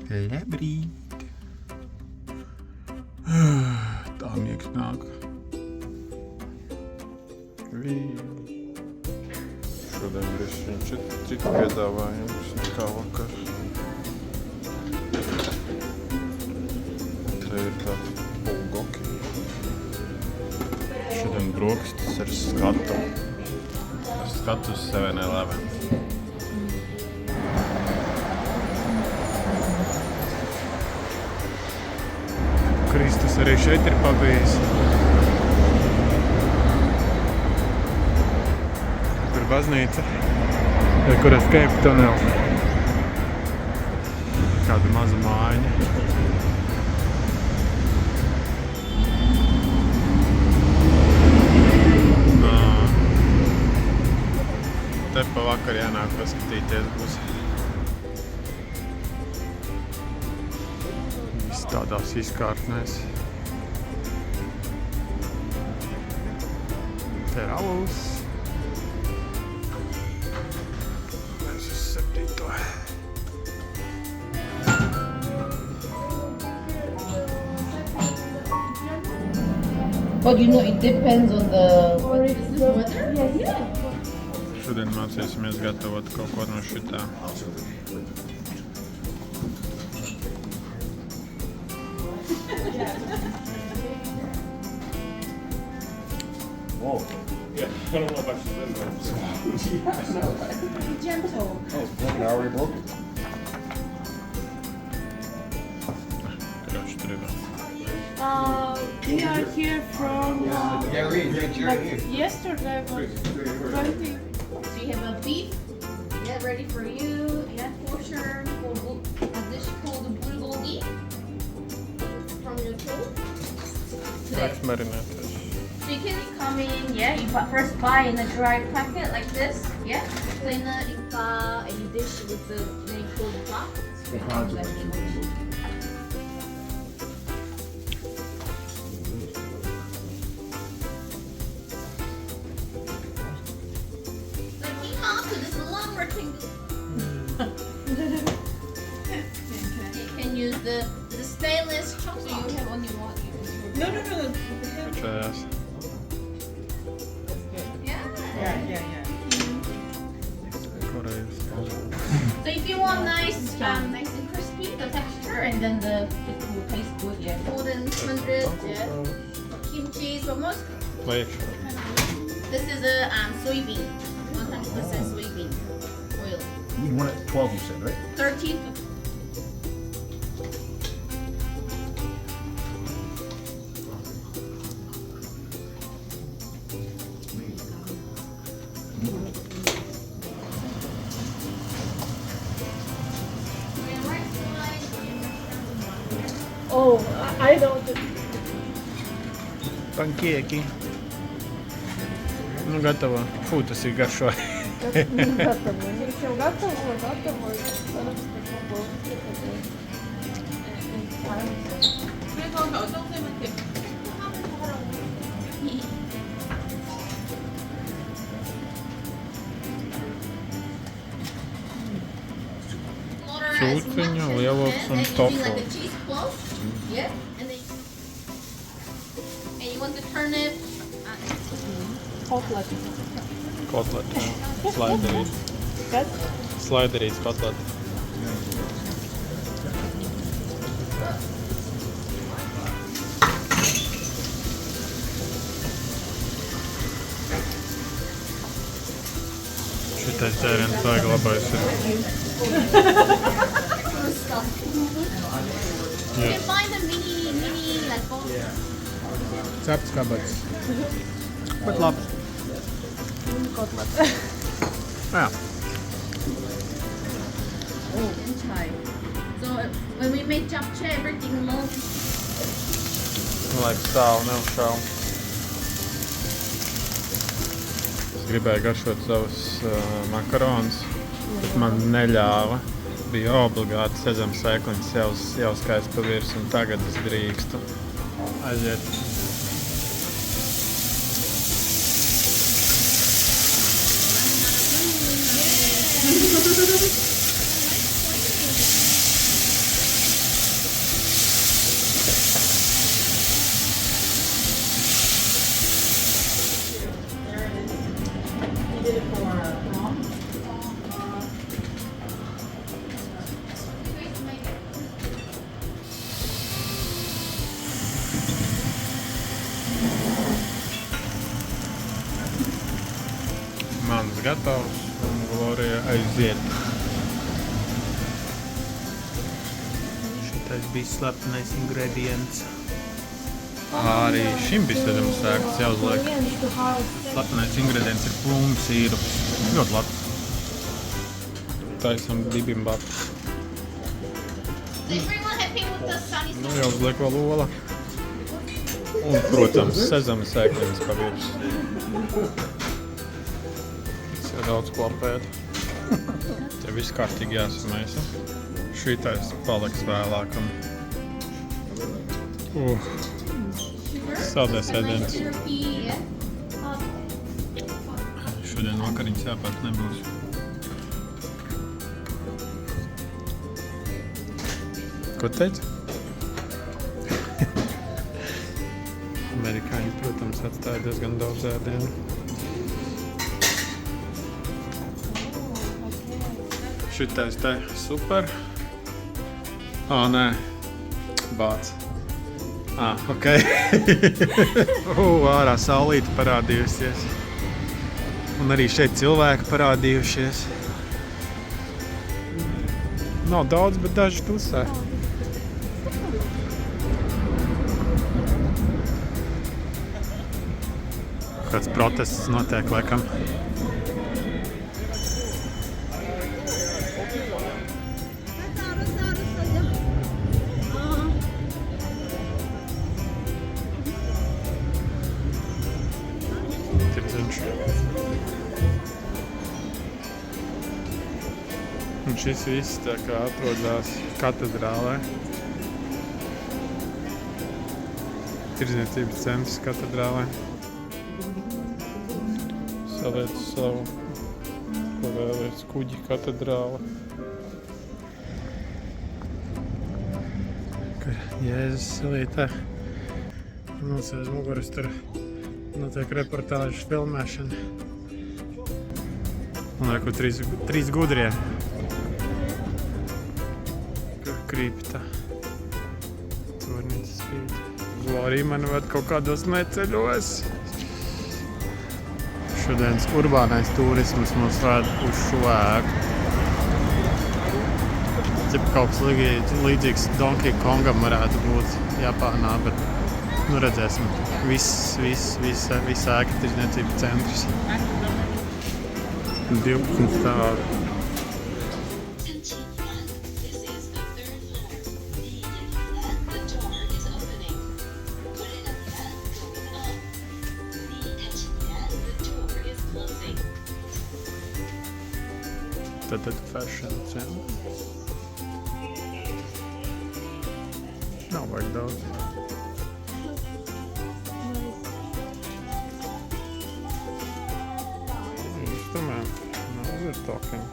Labrīt. Tā miegs nāk. Šodien drusku citu piedāvājumu nekā vakar. Te ir tādi bulgoki. Šodien brokastis ar skatu. Ar skatu uz 7-Eleven. Kristus arī šeit ir pabijis. Tur baznīca, kur escape tunnels. Kāda maza mājiņa. Te pa vakar jānāk paskatīties būs. Tādās izkārtnēs. Te ir alus. Mēs uz 7. But you know, it depends on the weather. Yeah. Šodien mācīsimies gatavot kaut ko no šitā. Whoa. Yeah, I don't know if I should spin those. Be gentle. Oh, it's broken. I already broke it. We are here from yesterday, but 20. So you have a beef, yeah, ready for you. Yeah, portion for a dish called bulgogi from your tool. Let's marinate this. So you can come in, yeah, you first buy in a dry packet like this, yeah. Clean any dish with the name called plak. You can use the stainless chop, so you have only one. No. Čējās. Yeah. Korejas. So if you want nice and crispy, the texture, and then it will taste good. Yeah. Golden 100. Yeah. Kimchi, so most. Liek. This is a soybean, 100% soybean oil. You want it 12, you said, right? 13. Oh, I don't. Pankieki. Nu, gatavo. Fū, tas ir garšo. Готово. Все готово. Cūciņa, lieloks un tofu. Yeah, and you want to turn it. Hotlet. Kotlet. Slaiderīt. Kas? Slaiderīts kotlet. Šitais dzēriens vajag labais ir. You can find a mini like bowl. Cepts kabats. Bet labs. Kotlet. Jā. Oh, inside. So when we make japchae, everything moves. Laik stāv, neuzšauj. Es gribēju garšot savus makaronus, bet man neļāva. Bija obligāti sezam sēkliņas jāuzskais pa virs, un tagad es drīkstu aiziet. gatavs un Glorija aiziet. Šitais bija slepenais ingredients. Arī šim bija sezamsēklas jāuzliek. Slepenais ingredients ir plūmu sīrups. Ļoti labs. Taisam bibimbap. Is everyone happy with the sunny Nu, jāuzliek vēl ola. Un, protams, sezamsēkliņas pa virsmu. Tas jau daudz ko apēd. Te viss kārtīgi jāsamēsa. Šitais paliks vēlākam. Saldēs ēdiens. Šodien vakariņas jāpēc nebūs. Ko teici? Amerikāņi, protams, atstāja diezgan daudz ēdienu. Šitais te super. Nē. Bāc. Ok. Ārā saulīte parādījusies. Un arī šeit cilvēki parādījušies. Nav daudz, bet daži tusē. Kāds protests notiek, laikam. Tirdziņš. Un šis viss tā kā atrodas katedrālē. Tirdzniecības centrs katedrālē. Saliec savu pavēlēts kuģi katedrāle. Jēzus silītē. Mums aiz muguras tur notiek reportāžas filmēšana. Un reku trīs gudrie. Krīpta. Tornīca spīd. Glorija mani ved kaut kādos neceļos. Šodienas urbānais turisms mums ved uz šo ēku. Kaut kas līdzīgs Donkey Kongam varētu būt Japānā, bet nu redzēsim. Visa ēka tirdzniecības centrs. 12 stāvi. Tad fashion centrs. Nav vajag daudz. Instrumenti. Now we're talking.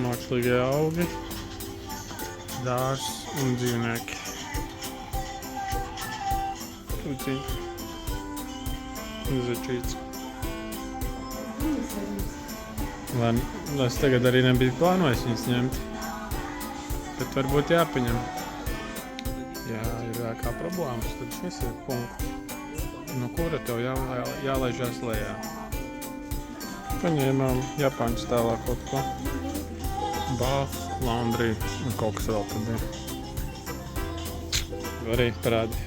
Mākslīgie augi. Dārs un dzīvnieki. Tuciņi. Začīts. Es tagad arī nebiju plānojis viņus ņemt. Bet varbūt jāpaņem. Ja ir kā problēmas, tad šis ir punkts. No kura tev jālaižās lejā. Paņēmām Japāņu stāvā kaut ko. Bath, laundry un kaut kas vēl tad ir. Arī parādi.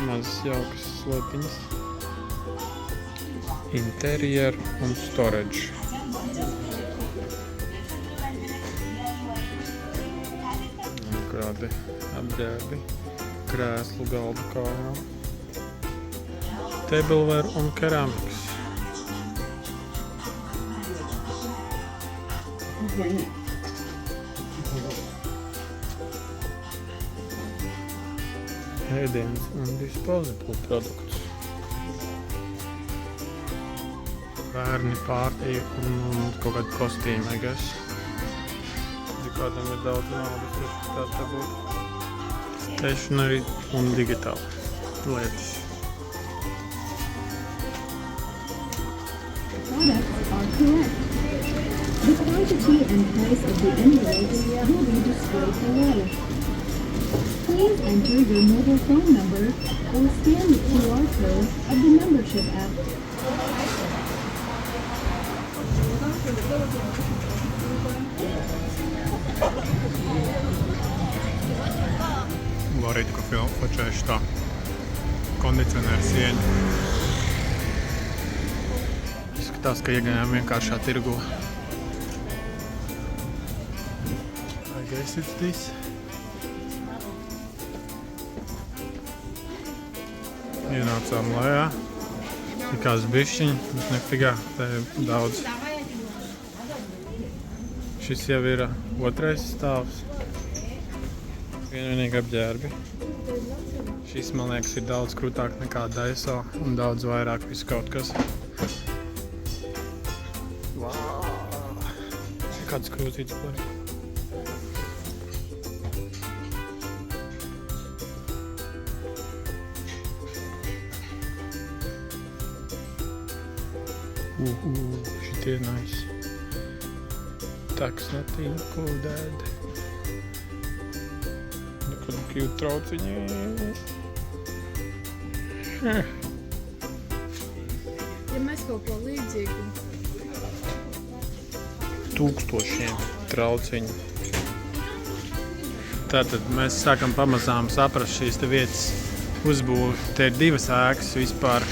Mazas jaukas slotiņas. Interjer un storage. Un kādi apģērbi. Krēslu galdu kājām. Tableware un keramikas. Ēdienas un disposable produkts. Bērni pārtīja un kaut kādi kostīmi, I guess. Ja kādam ir daudz naudas, tā būtu. Stationery un digitāli lietas. products are correct. The quantity and price of the envelopes will be displayed below. Please enter your mobile phone number or scan the QR code of the membership app. Lorīt, ko fočēšu tā kondicionēra sieņa. Izskatās, ka iegājām vienkāršā tirgu. I guess it's this. Ienācām lejā. Tikās bišķiņi, bet nefigā, te ir daudz. Šis jau ir otrais stāvs. Vienīgi apģērbi. Šis, man liekas, ir daudz krūtāk nekā Daiso un daudz vairāk visu kaut kas. Vau! Kāds krūtīts par. Šitie ir nice. Tax not included. Nekad cute trauciņi. Ja mēs kaut ko līdzīgu. Tūkstošiem trauciņu. Tātad mēs sākam pamazām saprast šīs te vietas uzbūvi. Te ir divas ēkas vispār.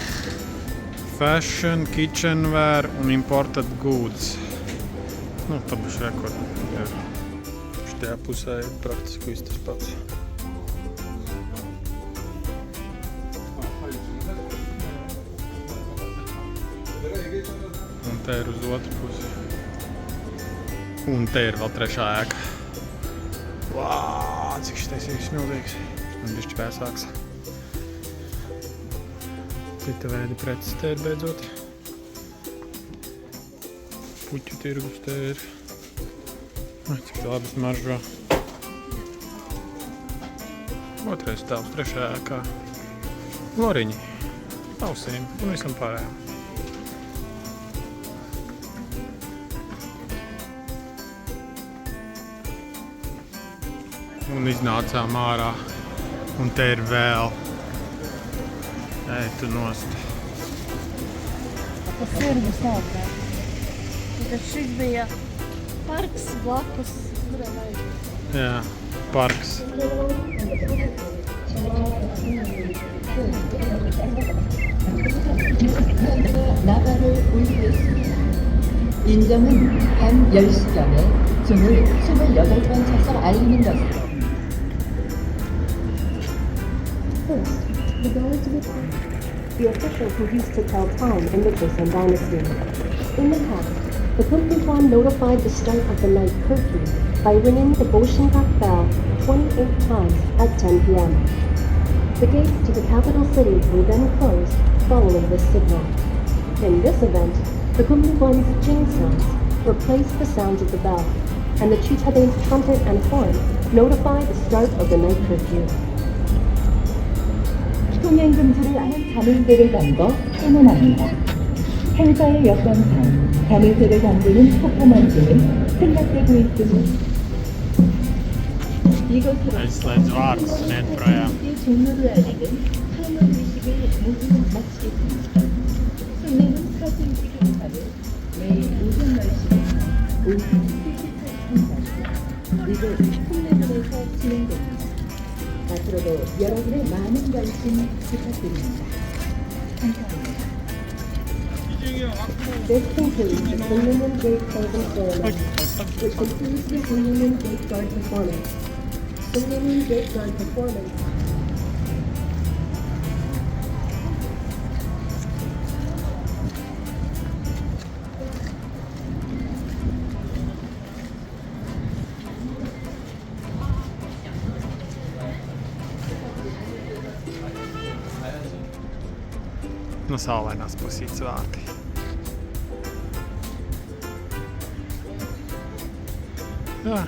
Fashion, kitchenware un imported goods. Nu, tā būs rekord. Šitajā pusē ir praktiski viss tas pats. Un te ir uz otru pusi. Un te ir vēl trešā ēka. Vau, cik šitais ir smilzīgs. Un bišķi vēsāks. Cita veida preces te ir beidzot. Puķu tirgus te ir. Cik labi smaržo. Otrais stāvs, trešā ēkā. Loriņi, ausīm un visam pārējām. Un iznācām ārā. Un te ir vēl. Ej, tu nost. Tas ir visādā. Šis bija parks blakus. Jā, parks. 나발을 올리겠습니다. 인정은 밤 10시경에 줌을 28번 쳐서 알리는 것으로. First, the guards will come. The official who used to tell time in the Joseon dynasty. In the past, the Kumpiwan notified the start of the night curfew by ringing the Boshinggak bell 28 times at 10 p.m. The gates to the capital city were then closed following this signal. In this event, the Kumpiwan's jing sounds replaced the sounds of the bell, and the Chitaden's trumpet and horn notified the start of the night curfew. 통행 금지를 아는 자물쇠를 잠궈 행운합니다. 행사의 여건상 자물쇠를 잠그는 퍼포먼스는 생략되고 있으니 이것으로 Aizslēdz vārdus un iet projām. 종료를 알리는 탈문 의식을 모두 마치겠습니다. 손님은 사진 행사를 매일 오전 10시부터 오후 3시까지 이곳 콩레문에서 진행됩니다. 앞으로도 여러분의 많은 관심 부탁드립니다. 감사합니다. This concludes the Kunlungan Gate Closing Ceremony, which concludes the Kunlungan Gate Guard performance. Kunlungan Gate Guard performance. No saulainās pusītes vārti. Jā.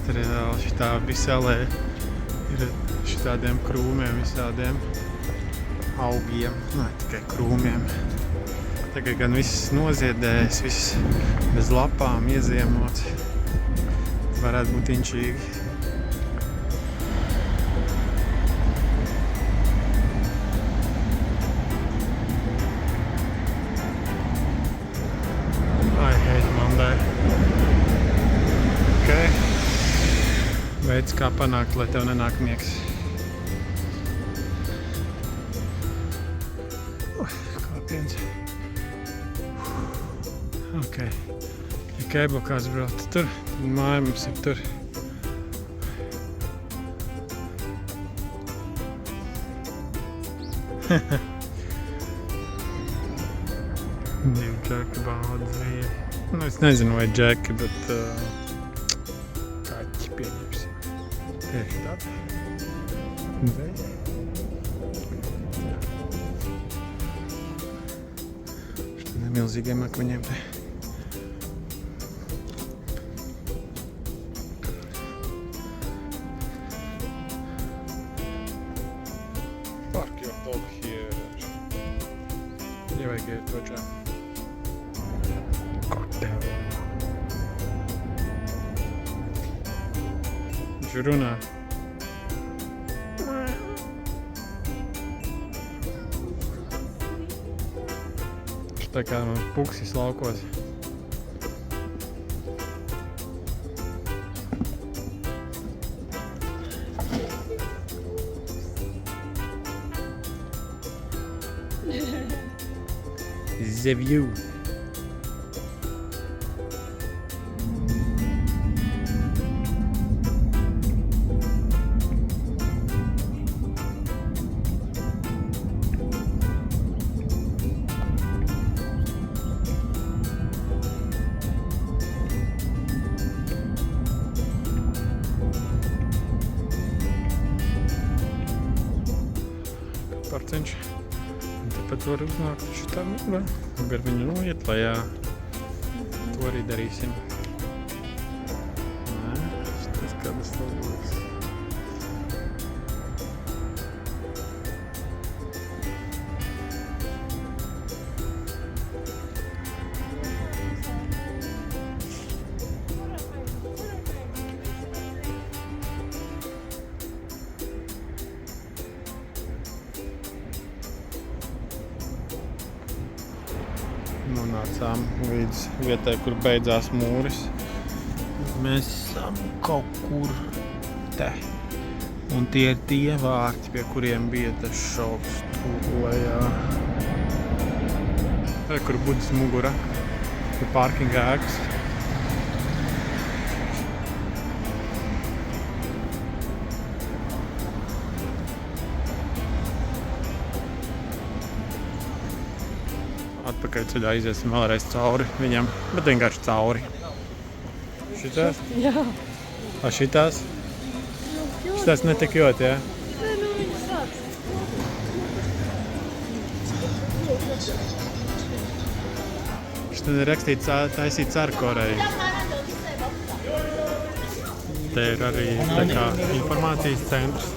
Tur ir vēl šitā biselē. Ir šitādiem krūmiem, visādiem augiem. Nē, tikai krūmiem. Tagad gan viss noziedējis, viss bez lapām ieziemots. Varētu būt inčīgi. I hate Monday. Okay. Veids, kā panākt, lai tev nenāk miegs. Kāpiens. Ok. Ja Keibo kāds brauc tur, tad māja mums ir tur. Divi džeki bauda zvieri. Nu, es nezinu, vai džeki, bet kaķi pieņemsim. Tieši tādi. Zveji. Šitiem milzīgiem akmeņiem te. Park your dog here. Nevajag iet otrā. Viņš runā. Viņš tā kā mums puksis laukos. The view. Parceņš. Un tāpēc var uznākt šitā mūrā. Gar viņu noiet lejā. To arī darīsim. Nē, šitas kādas labas. Nonācām līdz vietai, kur beidzās mūris. Mēs esam kaut kur te. Un tie ir tie vārti, pie kuriem bija tas šovs tur lejā. Te, kur budas mugura, kur parkinga ēkas. Atpakaļ ceļā iziesim vēlreiz cauri viņam, bet vienkārši cauri. Šitās? Jā. A šitās? Šitās netik jūt, jā? Nē, nu viņi sāc. Šitā ir rakstīts taisīt Cārkoreju. Te ir arī tā kā informācijas centrs.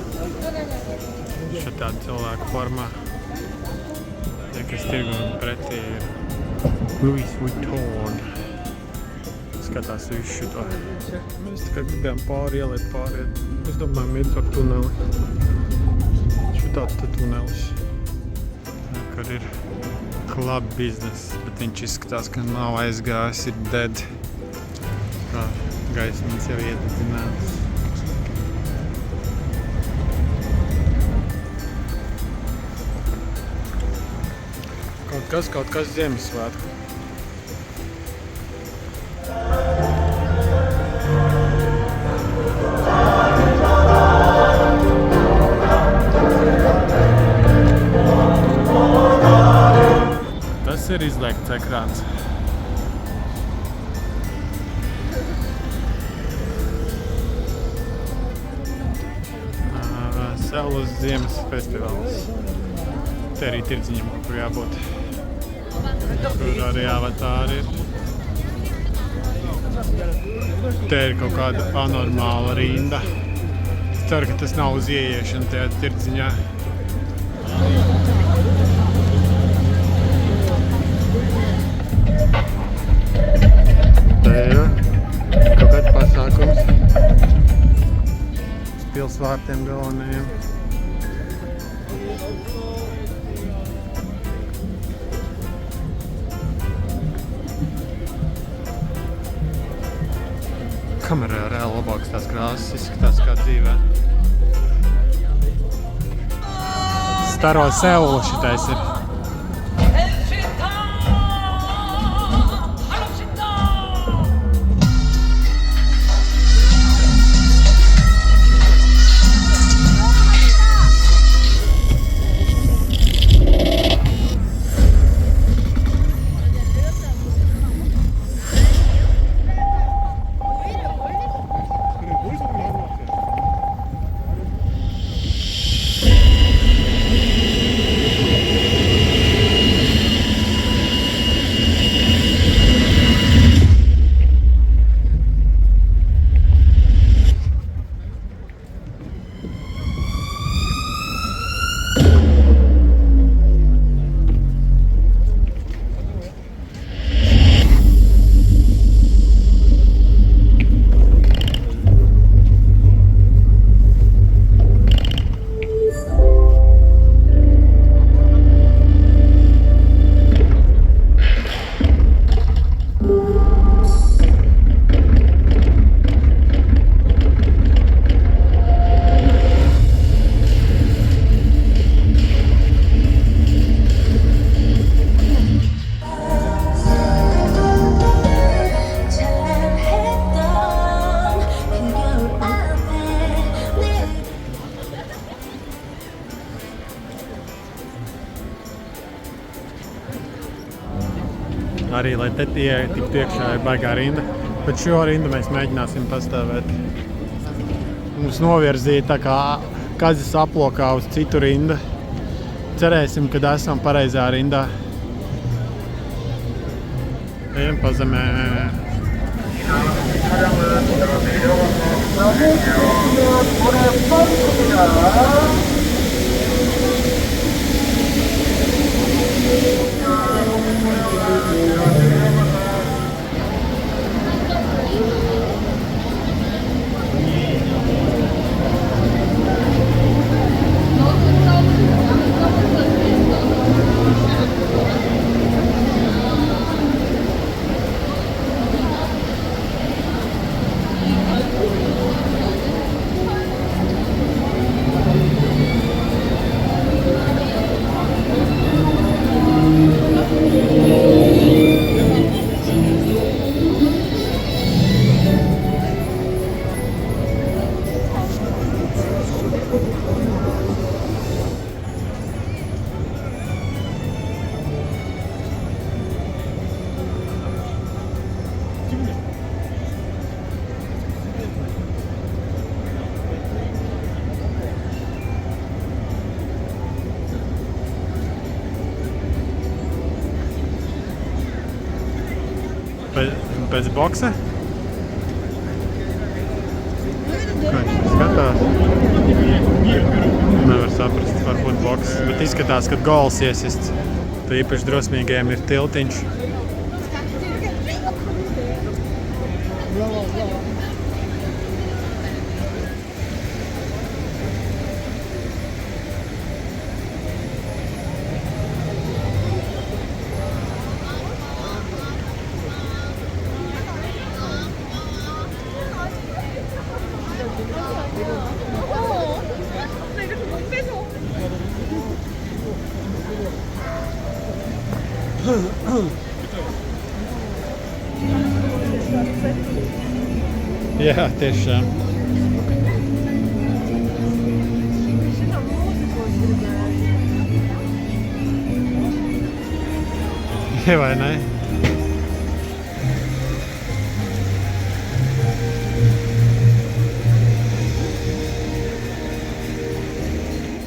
Šitādi cilvēku formā. Tie, kas tirgu pretī ir Louis Vuitton. Skatās visu šito. Mēs tā kā gribējām pāri ieliet. Es domāju, iet ar tuneli. Šitāds te tunelis. Kad ir club business, bet viņš izskatās, ka nav aizgājis, ir dead. Gaismiņas jau iededzinātas. Kaut kas Ziemassvētku. Tas ir izliekts ekrāns. Saules Ziemas festivāls. Te arī tirdziņam, kur jābūt. Tur arī avatāri ir. Te ir kaut kāda anormāla rinda. Es ceru, ka tas nav uz ieiešanu tajā tirdziņā. pils vārtiem galvenajiem. Kamerā reāli labāks tās krāsas izskatās kā dzīvē. Staro Seulu šitais ir. Arī, lai te tiktu iekšā, ir baigā rinda. Bet šo rindu mēs mēģināsim pastāvēt. Mums novirzīja tā kā kazis aplokā uz citu rindu. Cerēsim, kad esam pareizā rindā. Ejam pa zemē. Pēc boksa? Ko viņš skatās? Nevar saprast, varbūt boks, bet izskatās, ka gols iesists. Tu īpaši drosmīgajiem ir tiltiņš. Jā, tiešām. Jā, vai ne?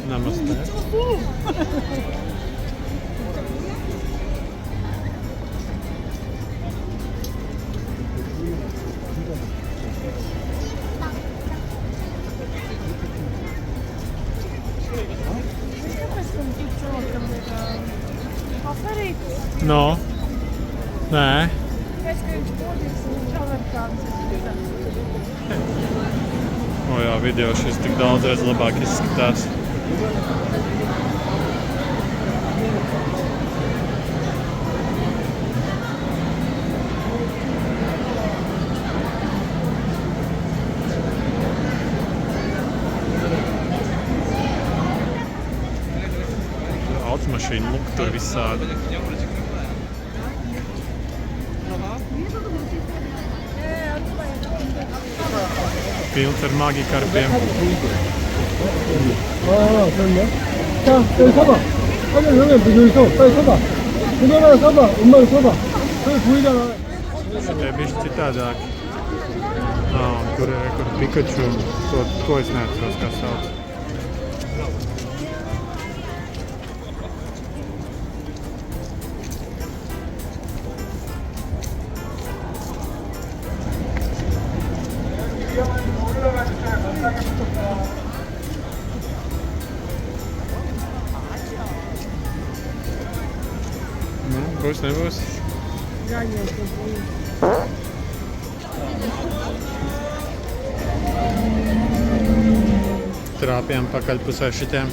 Namaste. No. Nē. Pēc, ka viņš godīgs un viņš jau var kāds. O jā, video šis tik daudzreiz labāk izskatās. Automašīna luk tur visādi. Pilns ar magikarpiem. 그렇네. 자, 여기 서봐. 아니, 여기 있어. 빨리 서봐. 그거나 서봐. 엄마가 서봐. 저기 보이잖아. Tie bišķi citādāk. Tur Pikachu. To es neatceros, kā sauc. Būs, nebūs? Gaļies, ka būs. Trāpjām pakaļpusē šitiem.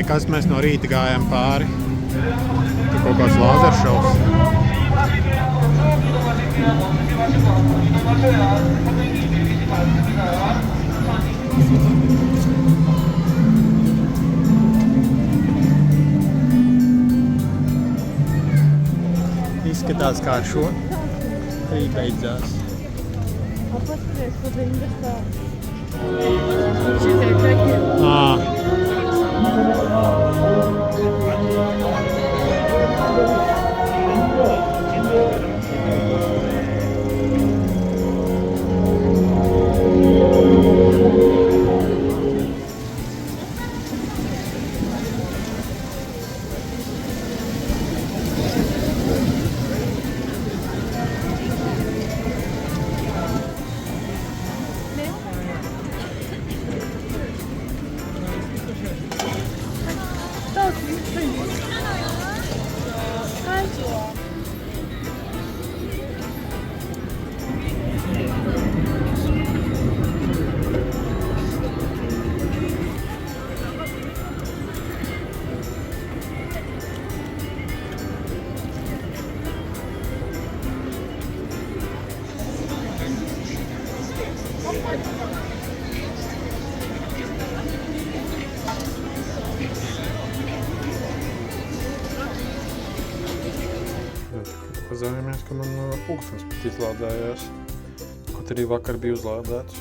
Kas mēs no rīta gājām pāri? Tur kaut kāds lāzeršovs. Izskatās kā ar šo. Arī beidzās. Paskaties, ko viņa tā. Šitie kreki. Pazēmies, ka man pulkstens pat izlādējās. Kaut arī vakar bija uzlādēts.